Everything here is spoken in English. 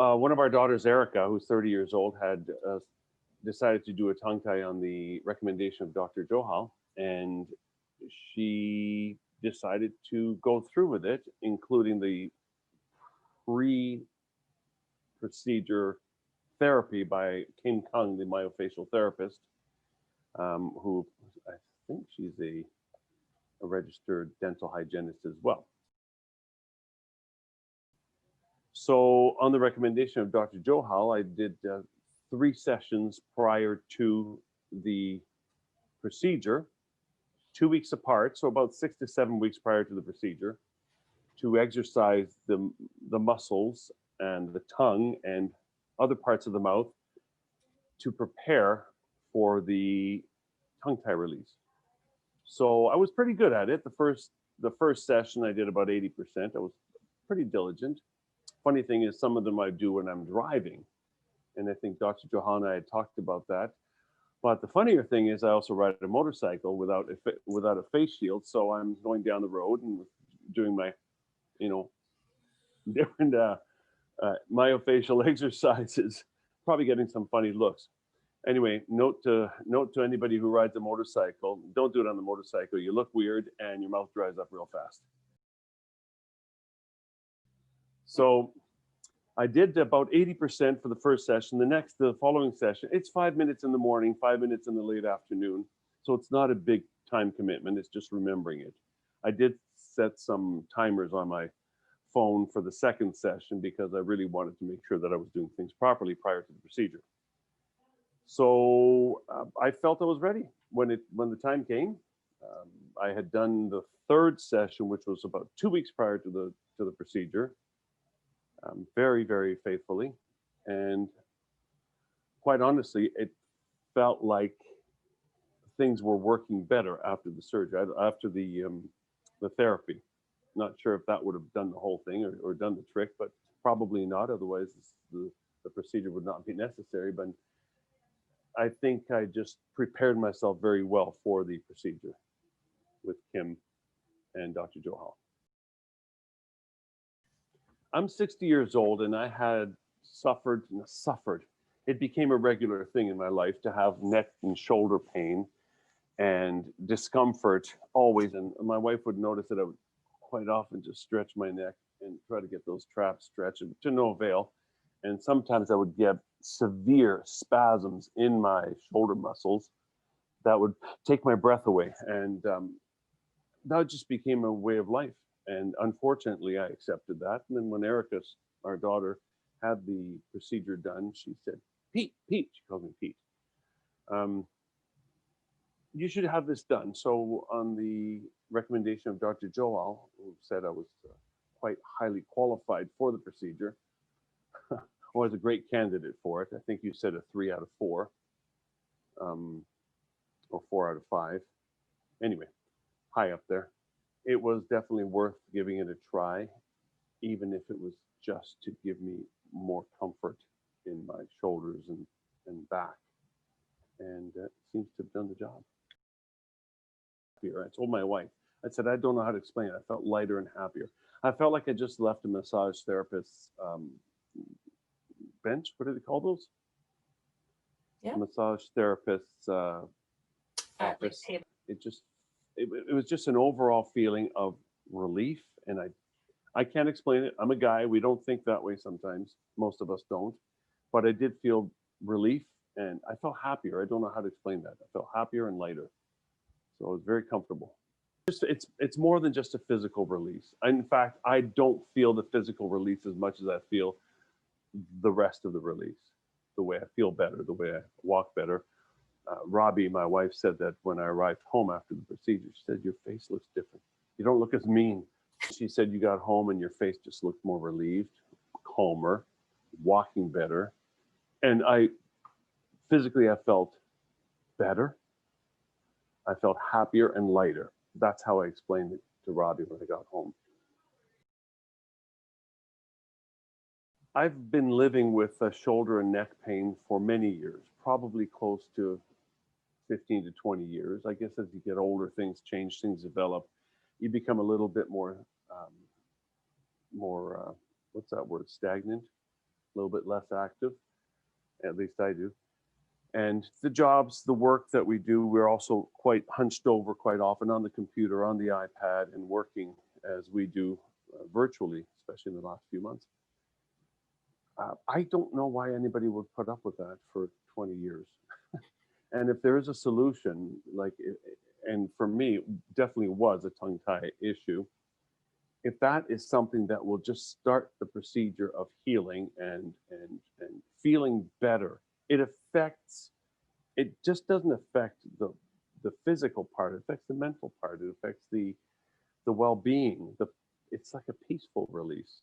one of our daughters, Erica, who's 30 years old, had decided to do a tongue tie on the recommendation of Dr. Johal, and she decided to go through with it, including the pre-procedure therapy by Kim Kung, the myofascial therapist, who I think she's a registered dental hygienist as well. So on the recommendation of Dr. Johal, I did 3 sessions prior to the procedure, 2 weeks apart, so about 6 to 7 weeks prior to the procedure, to exercise the muscles and the tongue and other parts of the mouth to prepare for the tongue tie release. So I was pretty good at it. The first session I did about 80%. I was pretty diligent. Funny thing is, some of them I do when I'm driving, and I think Dr. Johal and I had talked about that. But the funnier thing is, I also ride a motorcycle without a face shield, so I'm going down the road and doing my, different myofascial exercises, probably getting some funny looks. Anyway, note to anybody who rides a motorcycle: don't do it on the motorcycle. You look weird, and your mouth dries up real fast. So I did about 80% for the first session. The following session, it's 5 minutes in the morning, 5 minutes in the late afternoon. So it's not a big time commitment. It's just remembering it. I did set some timers on my phone for the second session because I really wanted to make sure that I was doing things properly prior to the procedure. So I felt I was ready when the time came. I had done the third session, which was about 2 weeks prior to the procedure. Very, very faithfully, and quite honestly, it felt like things were working better after the surgery, after the therapy. Not sure if that would have done the whole thing or done the trick, but probably not. Otherwise, the procedure would not be necessary. But I think I just prepared myself very well for the procedure with Kim and Dr. Johal. I'm 60 years old, and I had suffered. It became a regular thing in my life to have neck and shoulder pain and discomfort always. And my wife would notice that I would quite often just stretch my neck and try to get those traps stretched, to no avail. And sometimes I would get severe spasms in my shoulder muscles that would take my breath away. And that just became a way of life. And unfortunately, I accepted that. And then when Erica, our daughter, had the procedure done, she said, Pete, she called me Pete, you should have this done. So on the recommendation of Dr. Johal, who said I was quite highly qualified for the procedure, I was a great candidate for it. I think you said a 3 out of 4, or 4 out of 5. Anyway, high up there. It was definitely worth giving it a try, even if it was just to give me more comfort in my shoulders and back. And it seems to have done the job. I told my wife, I said, I don't know how to explain it. I felt lighter and happier. I felt like I just left a massage therapist's bench. What do they call those? Yeah. Massage therapist's office. It was just an overall feeling of relief, and I can't explain it. I'm a guy. We don't think that way sometimes. Most of us don't. But I did feel relief, and I felt happier. I don't know how to explain that. I felt happier and lighter. So it was very comfortable. It's more than just a physical release. In fact, I don't feel the physical release as much as I feel the rest of the release. The way I feel better, the way I walk better. Robbie, my wife, said that when I arrived home after the procedure, she said, your face looks different. You don't look as mean. She said you got home and your face just looked more relieved, calmer, walking better. And physically, I felt better. I felt happier and lighter. That's how I explained it to Robbie when I got home. I've been living with shoulder and neck pain for many years, probably close to 15 to 20 years. I guess as you get older, things change, things develop. You become a little bit more, what's that word, stagnant? little bit less active. At least I do. And the jobs, the work that we do, we're also quite hunched over quite often on the computer, on the iPad, and working as we do virtually, especially in the last few months. I don't know why anybody would put up with that for 20 years. And if there is a solution, like, and for me, definitely was a tongue tie issue. If that is something that will just start the procedure of healing and feeling better, it just doesn't affect the physical part. It affects the mental part. It affects the well-being. It's like a peaceful release.